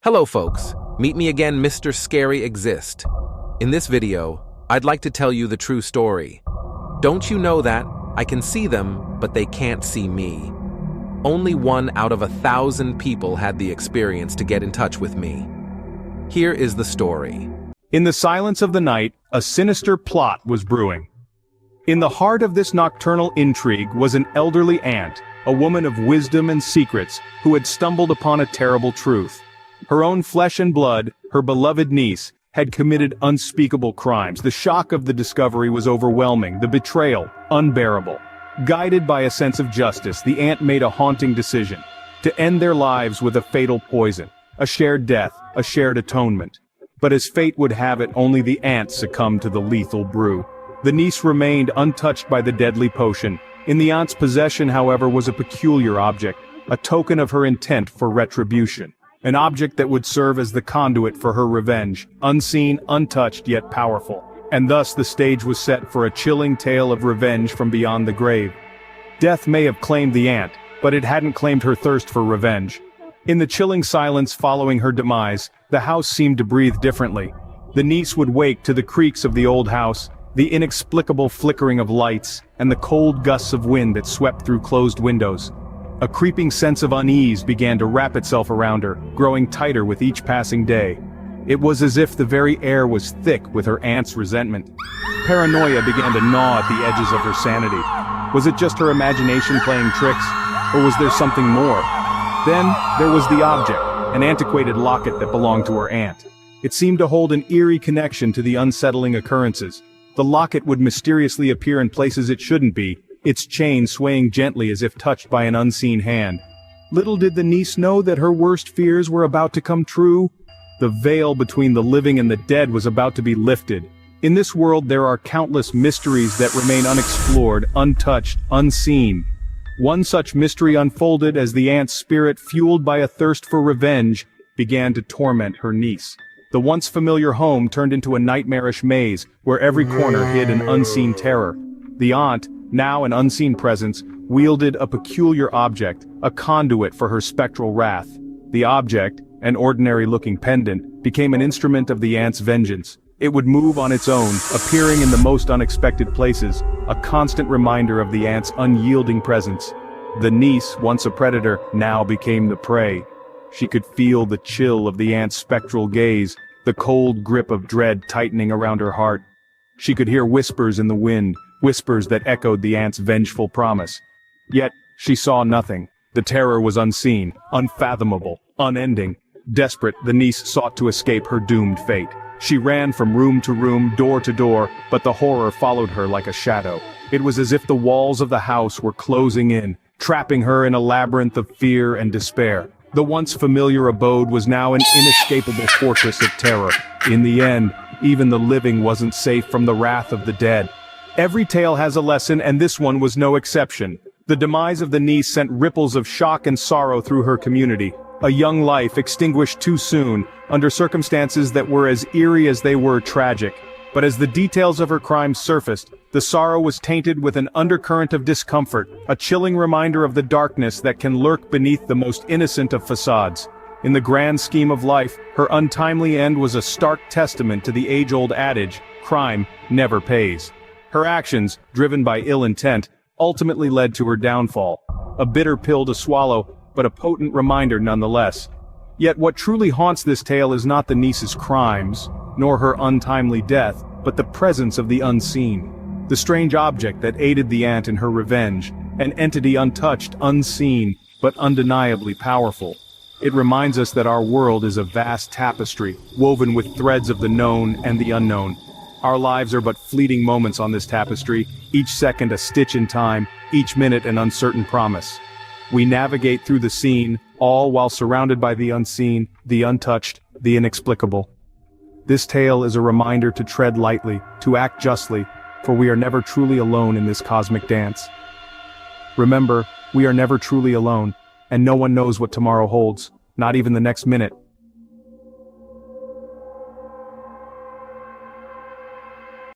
Hello folks, meet me again, Mr. Scary Exist. In this video, I'd like to tell you the true story. Don't you know that I can see them, but they can't see me? Only 1 out of 1,000 people had the experience to get in touch with me. Here is the story. In the silence of the night, a sinister plot was brewing. In the heart of this nocturnal intrigue was an elderly aunt, a woman of wisdom and secrets, who had stumbled upon a terrible truth. Her own flesh and blood, her beloved niece, had committed unspeakable crimes. The shock of the discovery was overwhelming, the betrayal unbearable. Guided by a sense of justice, the aunt made a haunting decision: to end their lives with a fatal poison, a shared death, a shared atonement. But as fate would have it, only the aunt succumbed to the lethal brew. The niece remained untouched by the deadly potion. In the aunt's possession, however, was a peculiar object, a token of her intent for retribution. An object that would serve as the conduit for her revenge, unseen, untouched, yet powerful. And thus the stage was set for a chilling tale of revenge from beyond the grave. Death may have claimed the aunt, but it hadn't claimed her thirst for revenge. In the chilling silence following her demise, the house seemed to breathe differently. The niece would wake to the creaks of the old house, the inexplicable flickering of lights, and the cold gusts of wind that swept through closed windows. A creeping sense of unease began to wrap itself around her, growing tighter with each passing day. It was as if the very air was thick with her aunt's resentment. Paranoia began to gnaw at the edges of her sanity. Was it just her imagination playing tricks, or was there something more? Then, there was the object, an antiquated locket that belonged to her aunt. It seemed to hold an eerie connection to the unsettling occurrences. The locket would mysteriously appear in places it shouldn't be, its chain swaying gently as if touched by an unseen hand. Little did the niece know that her worst fears were about to come true. The veil between the living and the dead was about to be lifted. In this world there are countless mysteries that remain unexplored, untouched, unseen. One such mystery unfolded as the aunt's spirit, fueled by a thirst for revenge, began to torment her niece. The once familiar home turned into a nightmarish maze, where every corner hid an unseen terror. The aunt, now an unseen presence, wielded a peculiar object, a conduit for her spectral wrath. The object, an ordinary-looking pendant, became an instrument of the aunt's vengeance. It would move on its own, appearing in the most unexpected places, a constant reminder of the aunt's unyielding presence. The niece, once a predator, now became the prey. She could feel the chill of the aunt's spectral gaze, the cold grip of dread tightening around her heart. She could hear whispers in the wind, whispers that echoed the aunt's vengeful promise. Yet, she saw nothing. The terror was unseen, unfathomable, unending. Desperate, the niece sought to escape her doomed fate. She ran from room to room, door to door, but the horror followed her like a shadow. It was as if the walls of the house were closing in, trapping her in a labyrinth of fear and despair. The once familiar abode was now an inescapable fortress of terror. In the end, even the living wasn't safe from the wrath of the dead. Every tale has a lesson, and this one was no exception. The demise of the niece sent ripples of shock and sorrow through her community. A young life extinguished too soon, under circumstances that were as eerie as they were tragic. But as the details of her crimes surfaced, the sorrow was tainted with an undercurrent of discomfort, a chilling reminder of the darkness that can lurk beneath the most innocent of facades. In the grand scheme of life, her untimely end was a stark testament to the age-old adage, crime never pays. Her actions, driven by ill intent, ultimately led to her downfall. A bitter pill to swallow, but a potent reminder nonetheless. Yet what truly haunts this tale is not the niece's crimes, nor her untimely death, but the presence of the unseen. The strange object that aided the aunt in her revenge, an entity untouched, unseen, but undeniably powerful. It reminds us that our world is a vast tapestry, woven with threads of the known and the unknown. Our lives are but fleeting moments on this tapestry, each second a stitch in time, each minute an uncertain promise. We navigate through the scene, all while surrounded by the unseen, the untouched, the inexplicable. This tale is a reminder to tread lightly, to act justly, for we are never truly alone in this cosmic dance. Remember, we are never truly alone, and no one knows what tomorrow holds, not even the next minute.